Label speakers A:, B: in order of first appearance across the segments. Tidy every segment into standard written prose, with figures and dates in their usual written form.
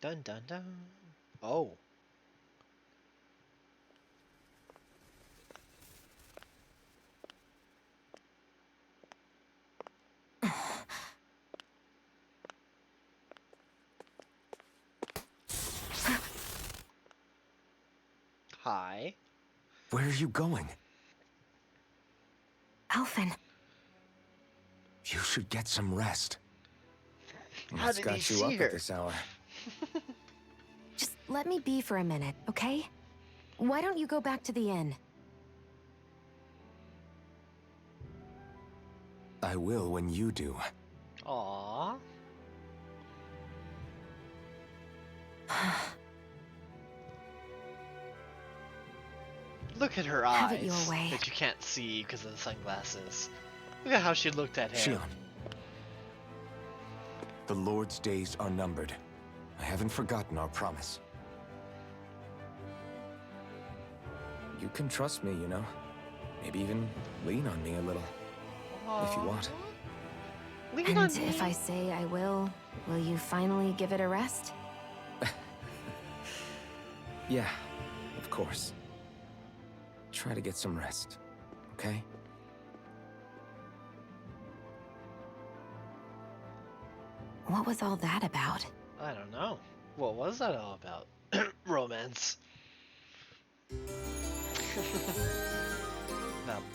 A: Dun dun dun. Oh. Hi.
B: Where are you going?
C: Alphen,
B: You should get some rest.
A: How
B: What's
A: did he
B: got you
A: see
B: up at
A: her?
B: this hour?
C: just let me be for a minute, okay? Why don't you go back to the inn?
B: I will when you do.
A: Aww. Look at her
C: Have
A: eyes
C: it your way.
A: that you can't see because of the sunglasses. Look at how she looked at him.
B: Shion. The Lord's days are numbered. I haven't forgotten our promise. You can trust me, you know. Maybe even lean on me a little, if you want.
A: Lean
C: And
A: on me.
C: if I say I will you finally give it a rest?
B: Yeah, of course. Try to get some rest, okay?
C: What was all that about?
A: I don't know. What was that all about? Romance. The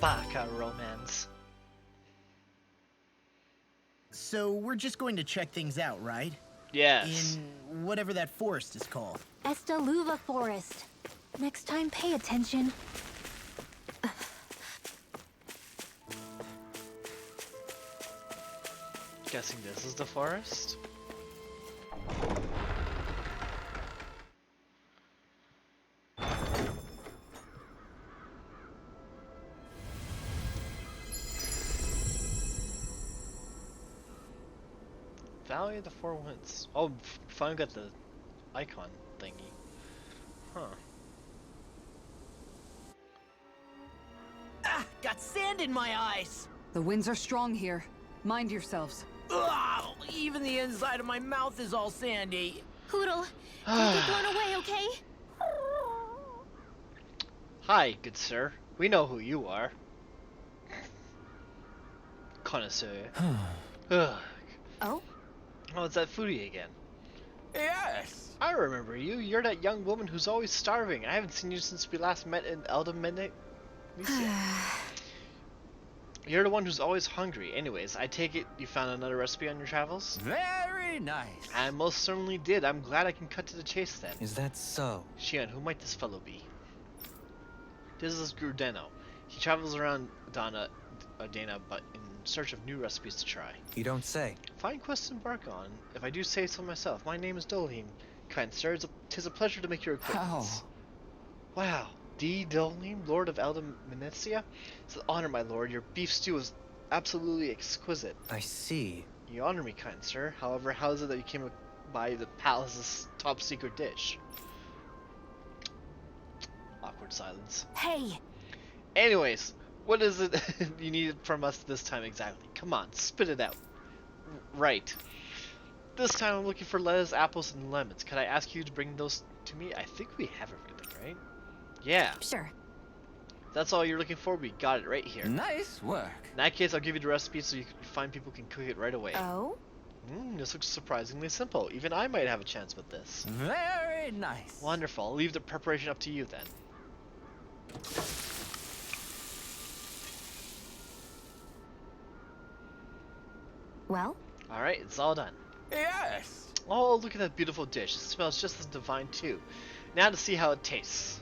A: Baka romance.
D: So we're just going to check things out, right?
A: Yes.
D: In whatever that forest is called.
E: Estaluva Forest. Next time, pay attention.
A: Guessing this is the forest? Valley of the Four Winds. Oh, finally got the icon thingy. Huh.
D: Ah, got sand in my eyes!
F: The winds are strong here. Mind yourselves.
D: Ugh, even the inside of my mouth is all sandy.
E: Poodle, don't get blown away, okay?
A: Hi, good sir. We know who you are. Connoisseur. Ugh.
C: Oh?
A: Oh, it's that foodie again.
D: Yes!
A: I remember you. You're that young woman who's always starving. I haven't seen you since we last met in Eldaminic. You're the one who's always hungry. Anyways, I take it you found another recipe on your travels?
D: Very nice.
A: I most certainly did. I'm glad I can cut to the chase then.
G: Is that so?
A: Shion, who might this fellow be? This is Grudeno. He travels around Dana, but in search of new recipes to try.
G: You don't say.
A: Fine quest to embark on, if I do say so myself. My name is Dolheim. Kind sir, tis a pleasure to make your acquaintance. Wow. D. Dolheim, Lord of Elda Menecia? It's an honor, my lord. Your beef stew is absolutely exquisite.
G: I see.
A: You honor me, kind sir. However, how is it that you came by the palace's top secret dish? Awkward silence.
C: Hey!
A: Anyways, what is it you needed from us this time exactly? Come on, spit it out. Right. This time I'm looking for lettuce, apples, and lemons. Could I ask you to bring those to me? I think we have everything, right? Yeah.
C: Sure.
A: That's all you're looking for? We got it right here.
D: Nice work.
A: In that case, I'll give you the recipe so you can find people who can cook it right away.
C: Oh?
A: This looks surprisingly simple. Even I might have a chance with this.
D: Very nice.
A: Wonderful. I'll leave the preparation up to you then.
C: Well?
A: Alright, it's all done.
D: Yes.
A: Oh, look at that beautiful dish. It smells just as divine too. Now to see how it tastes.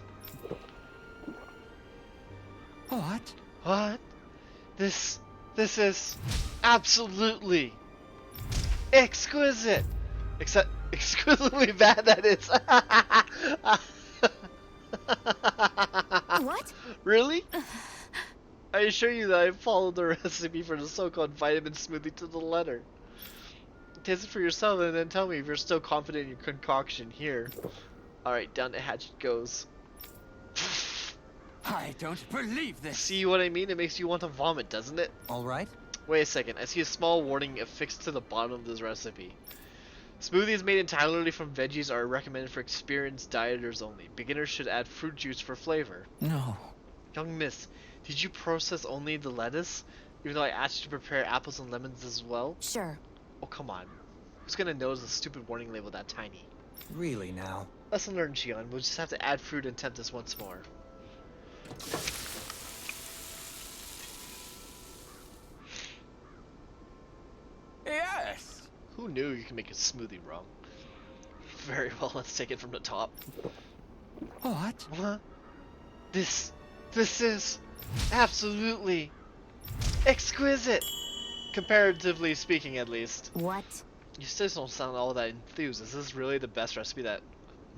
G: What?
A: What? This is absolutely exquisite. Except exquisitely bad, that is.
C: What?
A: Really? I assure you that I followed the recipe for the so-called vitamin smoothie to the letter. Taste it for yourself and then tell me if you're still confident in your concoction here. Alright, down the hatch it goes.
D: I don't believe this.
A: See what I mean? It makes you want to vomit, doesn't it?
G: All right.
A: Wait a second, I see a small warning affixed to the bottom of this recipe. Smoothies made entirely from veggies are recommended for experienced dieters only. Beginners should add fruit juice for flavor.
G: No.
A: Young miss, did you process only the lettuce? Even though I asked you to prepare apples and lemons as well?
C: Sure.
A: Oh, come on. Who's gonna notice a stupid warning label that tiny?
G: Really now?
A: Lesson learned, Shion. We'll just have to add fruit and tempt us once more.
G: Yes!
A: Who knew you can make a smoothie wrong? Very well, let's take it from the top.
G: What?
A: What? This is absolutely exquisite! Comparatively speaking, at least.
C: What?
A: You still don't sound all that enthused. Is this really the best recipe that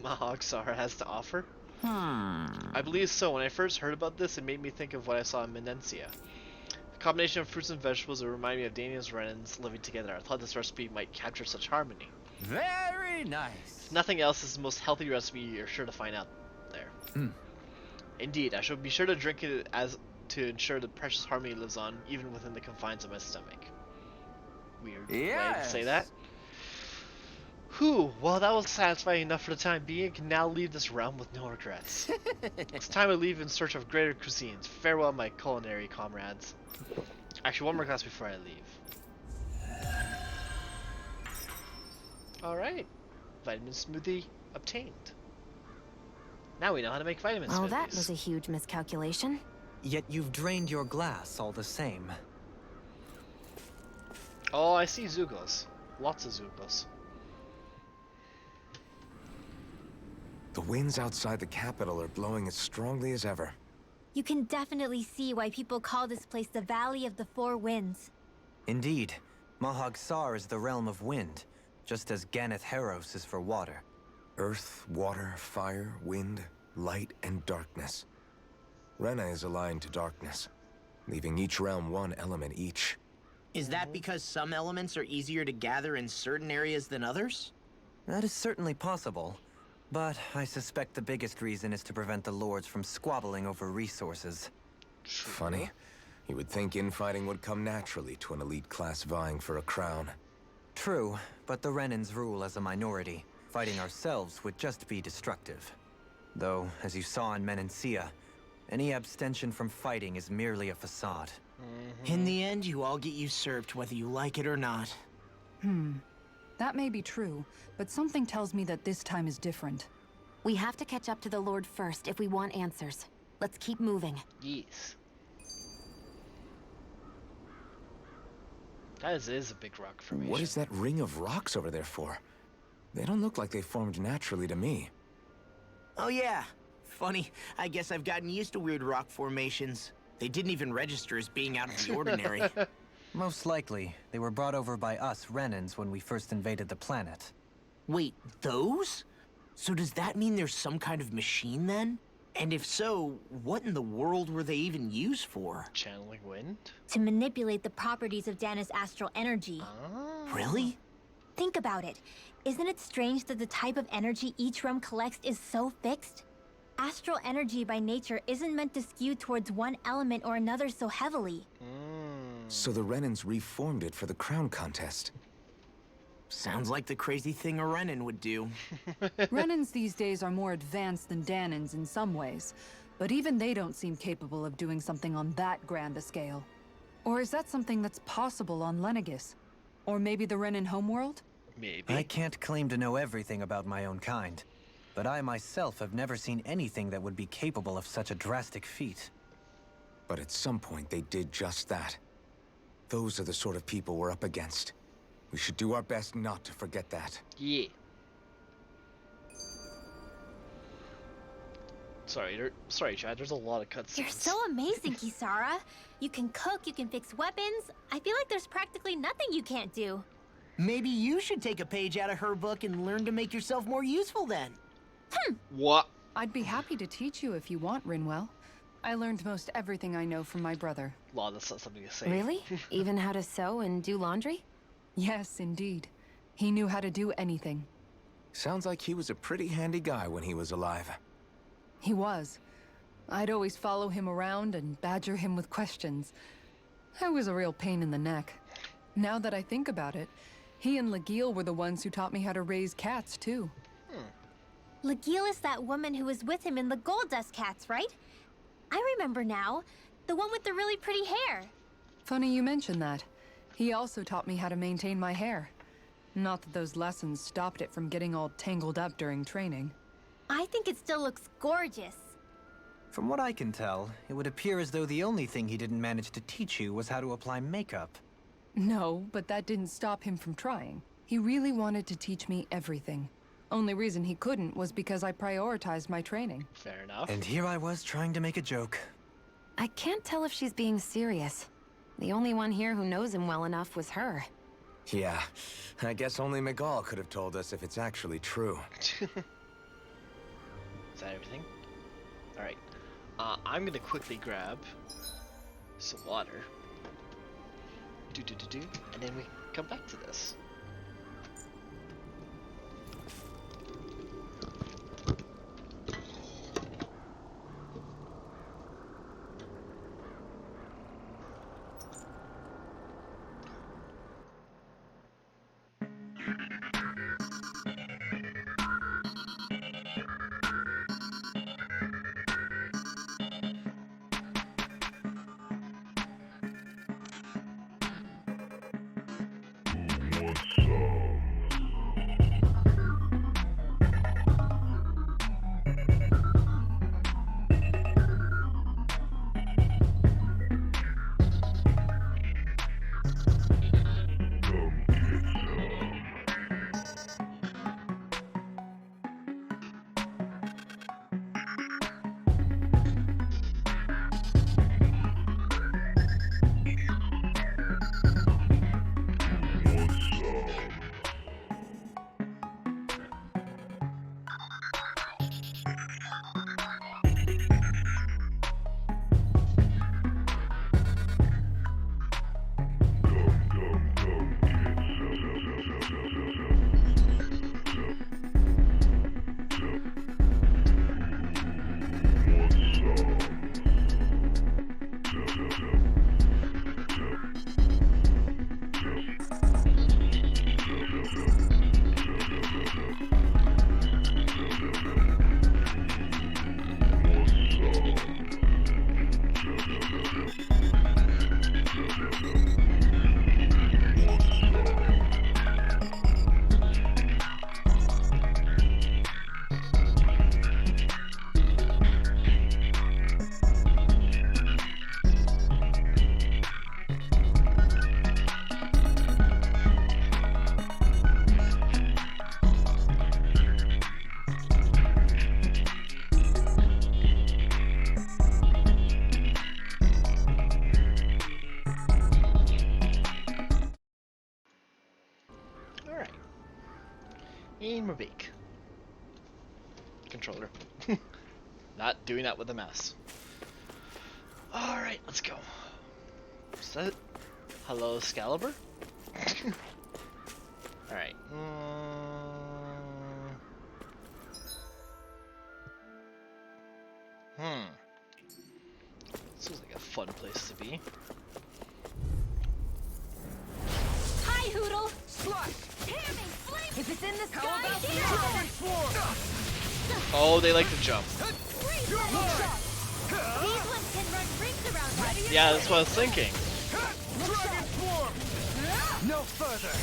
A: Mahog Sar has to offer? I believe so. When I first heard about this, it made me think of what I saw in Menencia. The combination of fruits and vegetables that remind me of Daniel's Renans living together. I thought this recipe might capture such harmony.
G: Very nice.
A: If nothing else, this is the most healthy recipe you're sure to find out there. Indeed, I shall be sure to drink it as to ensure the precious harmony lives on, even within the confines of my stomach. Weird way to say that. Whew, well that was satisfying enough for the time being. I can now leave this realm with no regrets. It's time to leave in search of greater cuisines. Farewell, my culinary comrades. Actually, one more class before I leave. Alright. Vitamin smoothie obtained. Now we know how to make vitamin smoothies.
C: Oh, that was a huge miscalculation.
G: Yet you've drained your glass all the same.
A: Oh, I see Zugos. Lots of Zugos.
B: The winds outside the capital are blowing as strongly as ever.
E: You can definitely see why people call this place the Valley of the Four Winds.
G: Indeed. Mahog Sar is the realm of wind, just as Ganeth Heros is for water.
B: Earth, water, fire, wind, light, and darkness. Rena is aligned to darkness, leaving each realm one element each.
H: Is that because some elements are easier to gather in certain areas than others?
G: That is certainly possible, but I suspect the biggest reason is to prevent the lords from squabbling over resources.
B: Funny. You would think infighting would come naturally to an elite class vying for a crown.
G: True, but the Renans rule as a minority. Fighting ourselves would just be destructive. Though, as you saw in Menencia, any abstention from fighting is merely a facade.
H: In the end, you all get usurped whether you like it or not.
F: That may be true, but something tells me that this time is different.
C: We have to catch up to the Lord first if we want answers. Let's keep moving.
A: Yes. That is a big rock formation.
B: What is that ring of rocks over there for? They don't look like they formed naturally to me.
H: Oh yeah. Funny, I guess I've gotten used to weird rock formations. They didn't even register as being out of the ordinary.
G: Most likely, they were brought over by us Renans when we first invaded the planet.
H: Wait, those? So does that mean there's some kind of machine then? And if so, what in the world were they even used for?
A: Channeling wind?
E: To manipulate the properties of Dana's astral energy.
H: Really?
E: Think about it. Isn't it strange that the type of energy each realm collects is so fixed? Astral energy by nature isn't meant to skew towards one element or another so heavily.
B: So the Renans reformed it for the crown contest.
H: Sounds like the crazy thing a Renan would do.
F: Renans these days are more advanced than Danans in some ways, but even they don't seem capable of doing something on that grand a scale. Or is that something that's possible on Lenegis? Or maybe the Renan homeworld?
A: Maybe.
G: I can't claim to know everything about my own kind, but I myself have never seen anything that would be capable of such a drastic feat.
B: But at some point they did just that. Those are the sort of people we're up against. We should do our best not to forget that.
A: Yeah. Sorry, Chad. There's a lot of cutscenes.
E: You're so amazing, Kisara. You can cook, you can fix weapons. I feel like there's practically nothing you can't do.
H: Maybe you should take a page out of her book and learn to make yourself more useful then.
A: What?
F: I'd be happy to teach you if you want, Rinwell. I learned most everything I know from my brother.
A: Law, that's not something to say.
C: Really? Even how to sew and do laundry?
F: Yes, indeed. He knew how to do anything.
B: Sounds like he was a pretty handy guy when he was alive.
F: He was. I'd always follow him around and badger him with questions. I was a real pain in the neck. Now that I think about it, He and Legil were the ones who taught me how to raise cats, too.
E: Legil is that woman who was with him in the Gold Dust Cats, right? I remember now. The one with the really pretty hair.
F: Funny you mention that. He also taught me how to maintain my hair. Not that those lessons stopped it from getting all tangled up during training.
E: I think it still looks gorgeous.
G: From what I can tell, it would appear as though the only thing he didn't manage to teach you was how to apply makeup.
F: No, but that didn't stop him from trying. He really wanted to teach me everything. Only reason he couldn't was because I prioritized my training.
A: Fair enough.
G: And here I was trying to make a joke.
C: I can't tell if she's being serious. The only one here who knows him well enough was her.
B: Yeah, I guess only Miguel could have told us if it's actually true.
A: Is that everything? Alright. I'm gonna quickly grab some water. And then we come back to this. In my beak. Controller. Not doing that with a mouse. Alright, let's go. Is that it? Hello, Excalibur? Alright. Seems like a fun place to be.
E: Hi, Hootle!
C: If it's in the sky,
A: Oh, they like to jump.
E: These ones can run rings around us.
A: Yeah, that's what I was thinking.
G: No further!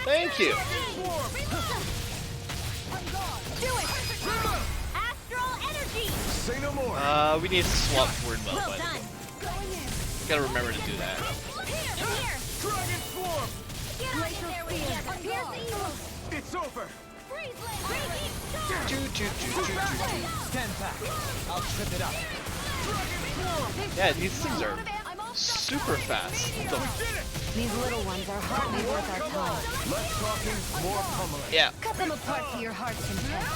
A: Thank you.
E: Do it! Astral energy!
B: Say no more!
A: We need to swap Wordwell,
E: Well
A: but
E: done.
A: gotta remember to do that.
E: Here!
G: Dragon form!
E: Get on in there with you! Here's the evil!
G: It's over!
E: Freeze Blade!
G: Stand back! I'll trip it up!
A: Yeah, these things are super fast.
C: these little ones are hardly worth our time.
B: Less talking, more pummeling.
A: Yeah.
C: Cut them apart to your heart's content.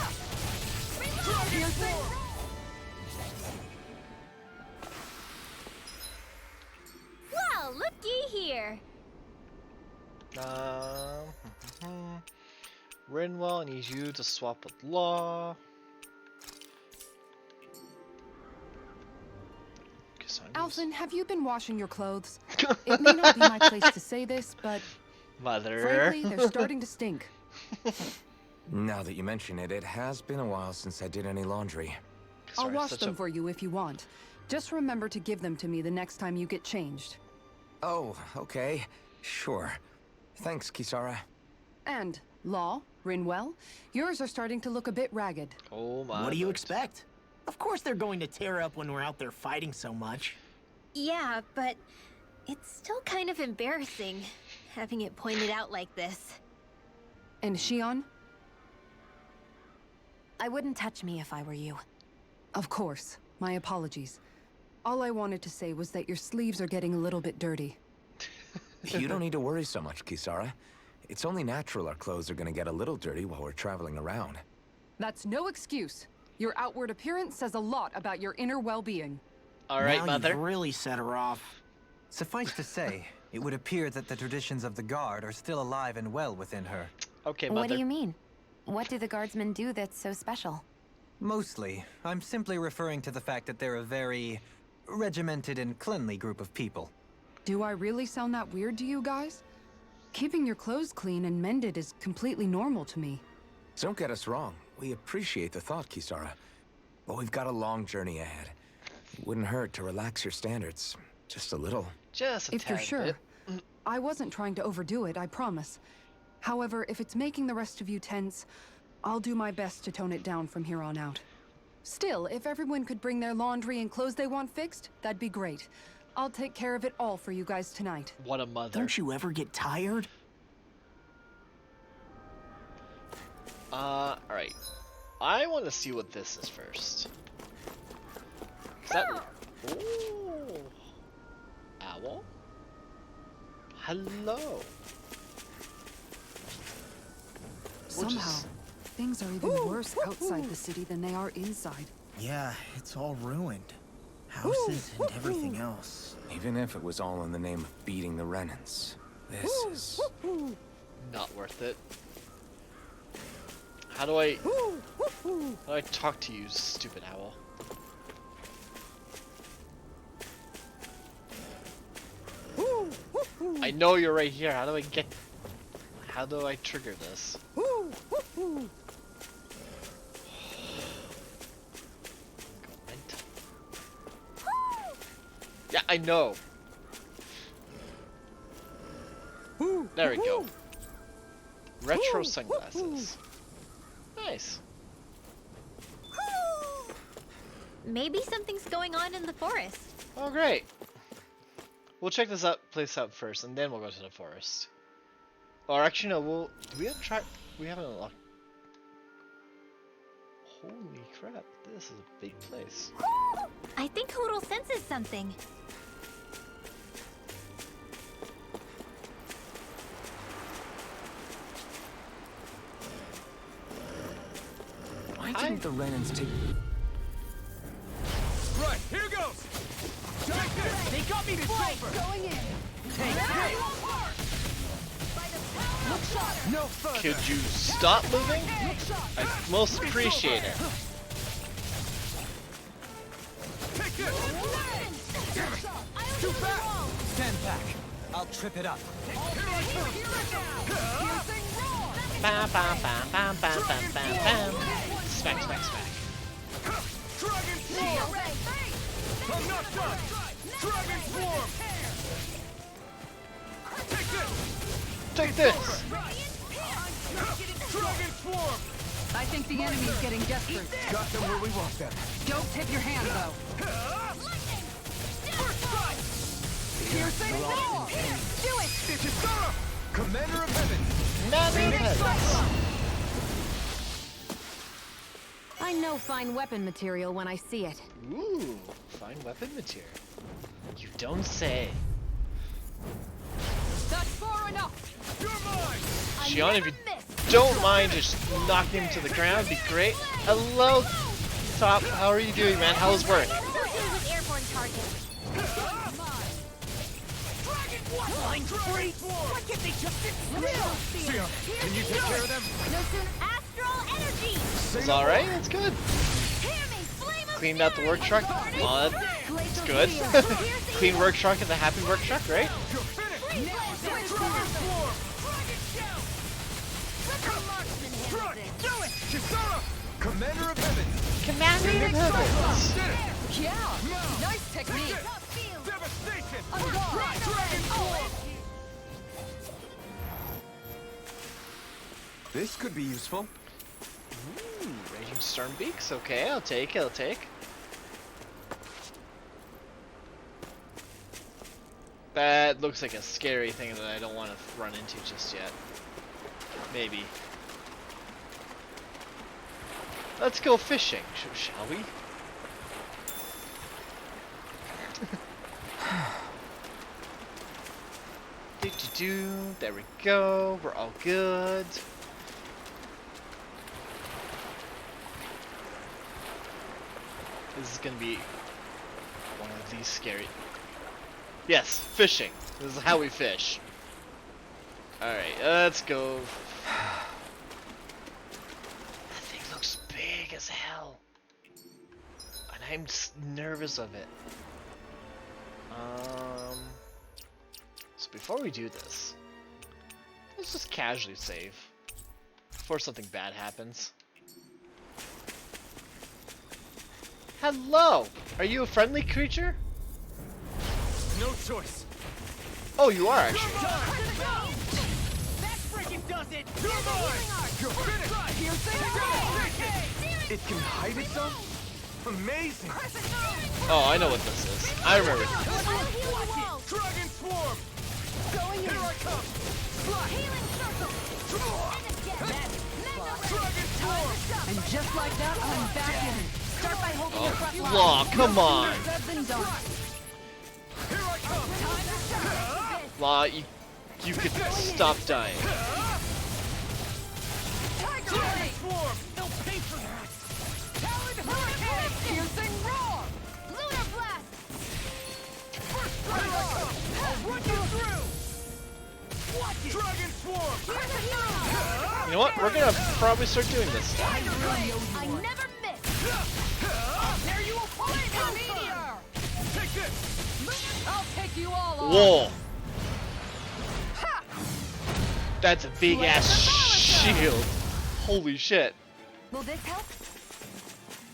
E: Well, looky here!
A: Rinwell needs you to swap with Law.
F: Alphen, have you been washing your clothes? It may not be my place to say this, but
A: Mother.
F: frankly, they're starting to stink.
B: Now that you mention it, it has been a while since I did any laundry.
F: I'll
A: Sorry,
F: wash
A: such
F: them
A: a-
F: for you if you want. Just remember to give them to me the next time you get changed.
B: Oh, okay. Sure. Thanks, Kisara.
F: And, Law, Rinwell, yours are starting to look a bit ragged.
A: Oh my.
H: What do you
A: lord.
H: expect? Of course they're going to tear up when we're out there fighting so much.
E: Yeah, but it's still kind of embarrassing having it pointed out like this.
F: And Shion?
C: I wouldn't touch me if I were you.
F: Of course. My apologies. All I wanted to say was that your sleeves are getting a little bit dirty.
B: You don't need to worry so much, Kisara. It's only natural our clothes are gonna get a little dirty while we're traveling around.
F: That's no excuse. Your outward appearance says a lot about your inner well-being.
A: All right,
H: now
A: Mother.
H: you've really set her off.
G: Suffice to say, it would appear that the traditions of the Guard are still alive and well within her.
A: Okay, Mother.
C: What do you mean? What do the guardsmen do that's so special?
G: Mostly, I'm simply referring to the fact that they're a very regimented and cleanly group of people.
F: Do I really sound that weird to you guys? Keeping your clothes clean and mended is completely normal to me.
B: Don't get us wrong. We appreciate the thought, Kisara. But we've got a long journey ahead. It wouldn't hurt to relax your standards. Just a little.
A: Just a
F: If you're
A: tad
F: sure.
A: bit.
F: I wasn't trying to overdo it, I promise. However, if it's making the rest of you tense, I'll do my best to tone it down from here on out. Still, if everyone could bring their laundry and clothes they want fixed, that'd be great. I'll take care of it all for you guys tonight.
A: What a mother.
H: Don't you ever get tired?
A: Alright. I want to see what this is first. Is that... Ooh. Owl? Hello. We'll
F: Somehow,
A: just-
F: things are even worse outside the city than they are inside.
H: Yeah, it's all ruined. Houses and everything else.
B: Even if it was all in the name of beating the Renans. This is...
A: Not worth it. How do I talk to you, stupid owl? I know you're right here. How do I get... How do I trigger this? Go mental. Yeah, I know. There we go. Retro sunglasses. Nice.
E: Maybe something's going on in the forest.
A: Oh, great. We'll check this place out first, and then we'll go to the forest. Or actually, no. Do we have track? We haven't unlocked. Holy crap! This is a big place.
E: I think Hoodle senses something.
B: Why didn't the Renans take...
I: Right, here goes! Take this! They got me to chauffeur!
F: Going in!
I: Take this! No further!
A: Could you stop moving? I most appreciate it.
I: Take this! Too fast!
G: Stand back. I'll trip it up.
A: Bam, bam, bam, bam, bam, bam, bam, bam. Smack, smack, smack.
I: Dragon Swarm! I'm not done! Dragon Swarm! Take this!
A: Take this.
I: Dragon Swarm!
F: I think the enemy's getting desperate.
I: Got them where we want them.
F: Don't tip your hand, though.
I: First strike!
F: Piercing roar!
I: Do it! Kisara! Commander of Heaven!
C: I know fine weapon material when I see it.
A: Ooh, fine weapon material. You don't say.
F: That's far enough!
I: You're mine!
A: Shion, if you don't mind just knocking him to the ground, be great. Hello, Top. How are you doing, man? How's work?
E: Associated with airborne targets.
H: Flying freaks! Why can't they just sit still?
I: Sia, can you take care of them?
E: No soon astral energy.
A: It's alright, it's good.
E: Hear me, flame of
A: Cleaned out the work truck. Oh, It's good. Clean work truck is a happy work truck, right?
I: Commander of Heavens!
A: Commander of Heavens!
F: Yeah! Nice technique!
I: Devastation!
F: Dragon
I: This could be useful.
A: Raging Storm Beaks, okay, I'll take. That looks like a scary thing that I don't want to run into just yet. Maybe. Let's go fishing, shall we? There we go. We're all good. This is gonna be one of these scary. Yes, fishing. This is how we fish. Alright, let's go. That thing looks big as hell. And I'm nervous of it. So before we do this, let's just casually save. Before something bad happens. Hello! Are you a friendly creature?
I: No choice.
A: Oh, you are actually.
I: That freaking does it! You're finished! It can hide itself? Amazing!
A: Oh, I know what this is. I remember.
I: Dragon Swarm! Here I come! Dragon Swarm!
F: And just like that, I'm back in. Start by holding your front line.
A: Law, come on!
F: Said than done.
I: Here I come!
A: Law, you could stop dying.
I: Dragon Swarm! They'll pay for that! Talon Hurricane!
F: Piercing roar!
E: Lunar blast!
I: First strike! I'll run you through! Watch it! Dragon Swarm!
A: You know what? We're gonna probably start doing this stuff.
E: I never miss!
I: There you will find a meteor! Take this!
F: I'll take you all on.
A: Whoa! That's a big ass shield. Holy shit.
E: Will this help?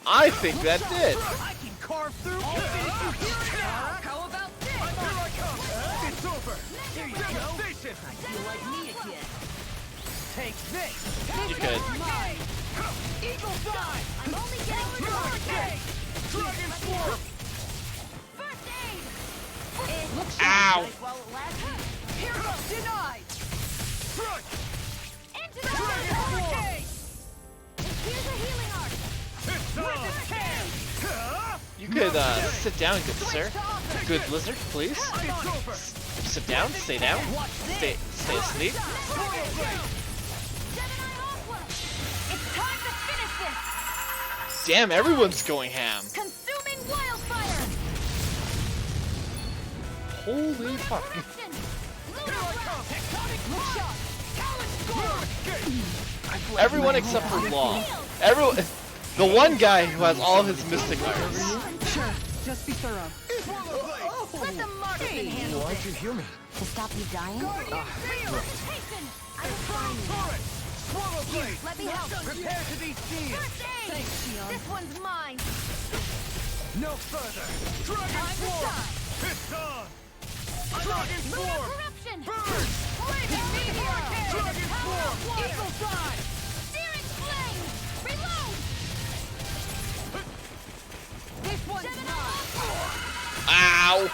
A: I think that did.
I: I can carve through! I'll finish you here!
F: How about this?
I: Here I come! It's over! There you go! Devastation!
D: I feel like me again.
I: Take this!
A: You could.
I: Eagle Fly!
E: I'm only getting
I: Hurricane! Dragon Swarm!
E: first aid!
A: Ow!
E: While it lasts,
F: Here goes denied.
I: Front!
E: into the
I: Dragon Swarm!
E: Here's a healing art!
I: It's on!
A: You could sit down, good sir. Good lizard, please.
I: It's over!
A: Sit down, stay down. Stay asleep.
E: Gemini Aqua! It's time to finish this!
A: Damn, everyone's going ham.
E: Consuming wildfire!
A: Holy fuck.
E: Action!
I: Here
E: Lunar
I: I
E: blast!
I: come! Tectonic shot! Talon Storm!
A: Everyone except for Law. Everyone. The one guy who has all his mystic items.
F: Sure, just be thorough.
E: Let the marksman handle
B: Why'd
E: this!
B: you heal me?
C: To stop you dying?
E: Hasten! I'm trying.
I: Torrent! Swallow Blade!
E: Let me help!
I: Prepare to be seen!
E: First aid!
F: Thanks, Shion.
E: This one's mine!
I: No further! Dragon
E: Time to
I: Swarm!
E: shine!
I: It's on! Dragon
E: Lunar
I: Swarm!
E: corruption!
I: Burn!
E: Flaming meteor!
I: Dragon Swarm!
E: Eagle fly! Searing flame! Reload!
F: This one's mine.
A: Ow!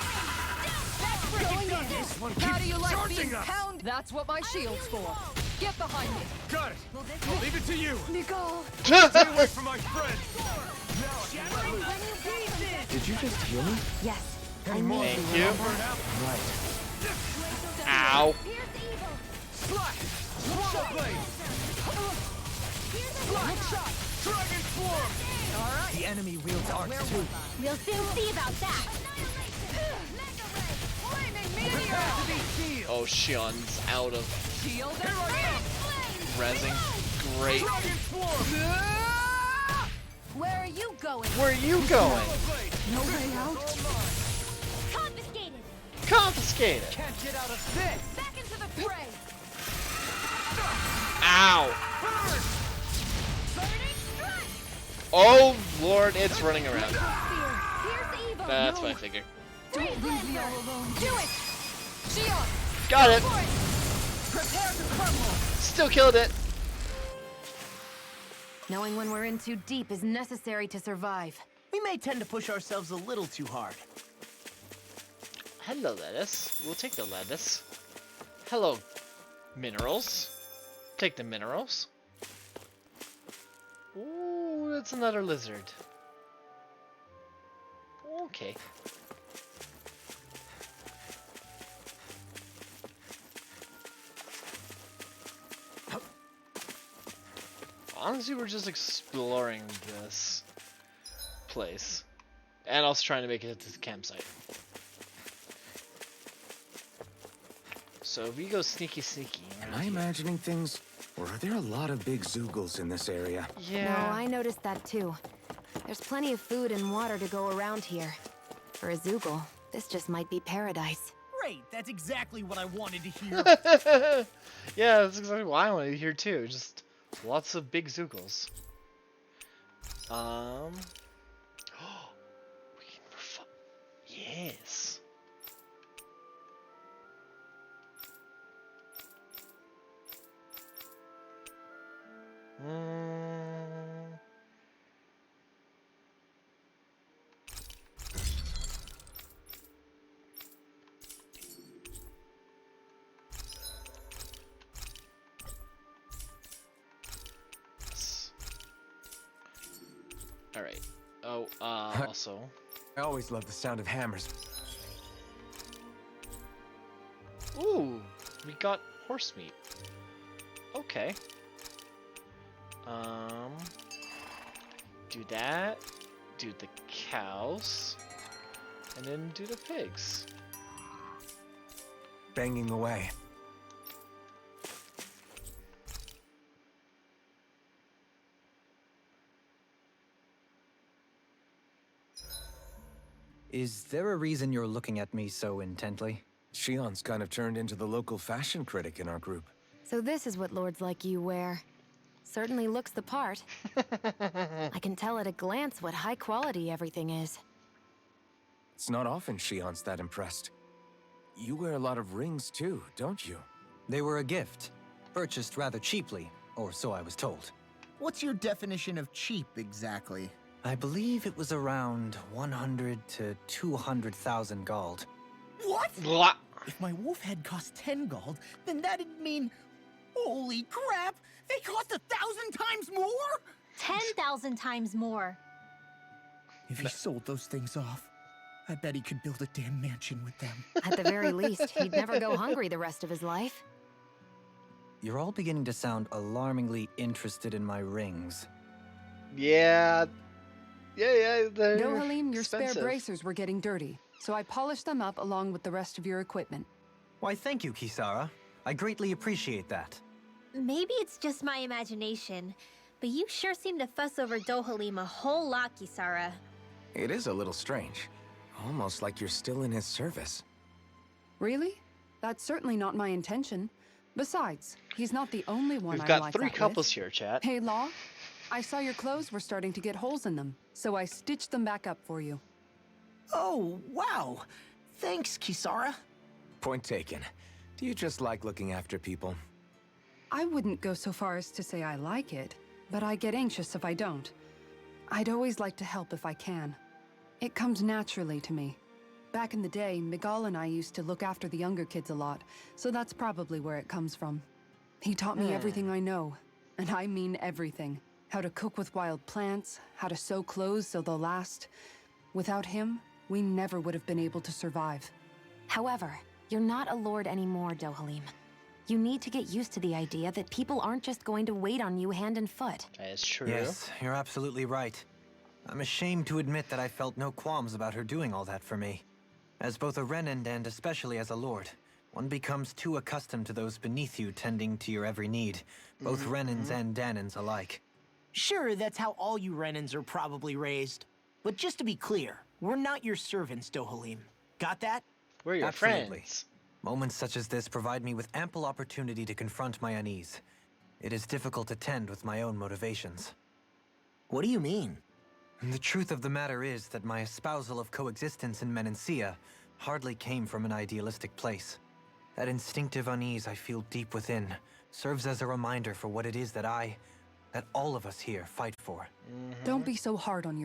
F: Going in.
I: This one
F: How do
I: keeps
F: you like
I: charging
F: being
I: us!
F: pounded? That's what my shield's for. Get behind me.
I: Got it! I'll leave it to you!
F: Nicole.
I: Stay away from my friend!
B: Did you just heal me?
C: Yes.
I: Any more?
A: Thank you.
I: Burn out?
B: Right.
A: Ow.
E: Here's evil!
I: Slash! Swallow Blade! Slash! Dragon Swarm!
D: The enemy wields arts too.
E: We'll soon see about that!
I: Prepare to be sealed!
A: Oh, Shion's out of
F: Shield
I: Here
F: and
I: I come!
A: resin. Great.
I: Dragon Swarm!
F: Where are you going?
A: Where are you going?
F: No way out?
E: Confiscated!
A: Confiscated.
I: Can't get out of this!
F: Back into the fray!
A: Ow.
F: Burning strike!
A: Oh Lord, it's running around.
F: Here's evil!
A: That's what I figured.
F: Don't leave me all alone. Do it! Shion!
A: Got it.
F: Prepare to crumble!
A: Still killed it.
C: Knowing when we're in too deep is necessary to survive.
H: We may tend to push ourselves a little too hard.
A: Hello, lettuce. We'll take the lettuce. Hello, minerals. Take the minerals. Ooh, that's another lizard. Okay. Honestly, we're just exploring this place. And also trying to make it to the campsite. So if we go sneaky.
B: Am I imagining things? Or are there a lot of big Zoogles in this area?
A: Yeah.
C: No, I noticed that too. There's plenty of food and water to go around here. For a Zoogle, this just might be paradise.
H: Great, that's exactly what I wanted to hear.
A: Yeah, that's exactly what I wanted to hear too. Just lots of big Zoogles. We can yes. All right. Oh, also.
B: I always love the sound of hammers.
A: Ooh, we got horse meat. Okay. Do that. Do the cows. And then do the pigs.
B: Banging away.
G: Is there a reason you're looking at me so intently?
B: Shion's kind of turned into the local fashion critic in our group.
C: So this is what lords like you wear. Certainly looks the part. I can tell at a glance what high quality everything is.
B: It's not often Shion's that impressed. You wear a lot of rings too, don't you?
G: They were a gift, purchased rather cheaply, or so I was told.
H: What's your definition of cheap, exactly?
G: I believe it was around 100 to 200,000 gold.
H: What?
A: Blah.
H: If my wolf head cost 10 gold, then that'd mean... Holy crap! They cost 1,000 times more?!
E: 10,000 times more.
H: If he sold those things off, I bet he could build a damn mansion with them.
C: At the very least, he'd never go hungry the rest of his life.
G: You're all beginning to sound alarmingly interested in my rings.
A: Yeah. Yeah, they're
F: Dohalim, your spare
A: expensive.
F: bracers were getting dirty, so I polished them up along with the rest of your equipment.
G: Why, thank you, Kisara. I greatly appreciate that.
E: Maybe it's just my imagination, but you sure seem to fuss over Dohalim a whole lot, Kisara.
B: It is a little strange. Almost like you're still in his service.
F: Really? That's certainly not my intention. Besides, he's not the only one
A: We've
F: I
A: got
F: like
A: 3
F: that
A: couples
F: with.
A: here, chat.
F: Hey, Law. I saw your clothes were starting to get holes in them, so I stitched them back up for you.
H: Oh, wow. Thanks, Kisara.
B: Point taken. Do you just like looking after people?
F: I wouldn't go so far as to say I like it, but I get anxious if I don't. I'd always like to help if I can. It comes naturally to me. Back in the day, Miguel and I used to look after the younger kids a lot, so that's probably where it comes from. He taught me everything I know, and I mean everything. How to cook with wild plants, how to sew clothes so they'll last. Without him, we never would have been able to survive.
C: However, you're not a lord anymore, Dohalim. You need to get used to the idea that people aren't just going to wait on you hand and foot.
A: That is true.
G: Yes, you're absolutely right. I'm ashamed to admit that I felt no qualms about her doing all that for me. As both a Renan and especially as a lord, one becomes too accustomed to those beneath you tending to your every need, both Renans and Danans alike.
H: Sure, that's how all you Renans are probably raised. But just to be clear, we're not your servants, Dohalim. Got that?
A: We're your
G: Absolutely.
A: friends.
G: Moments such as this provide me with ample opportunity to confront my unease. It is difficult to tend with my own motivations.
H: What do you mean?
G: The truth of the matter is that my espousal of coexistence in Menancia hardly came from an idealistic place. That instinctive unease I feel deep within serves as a reminder for what it is that all of us here fight for.
F: Don't be so hard on yourself.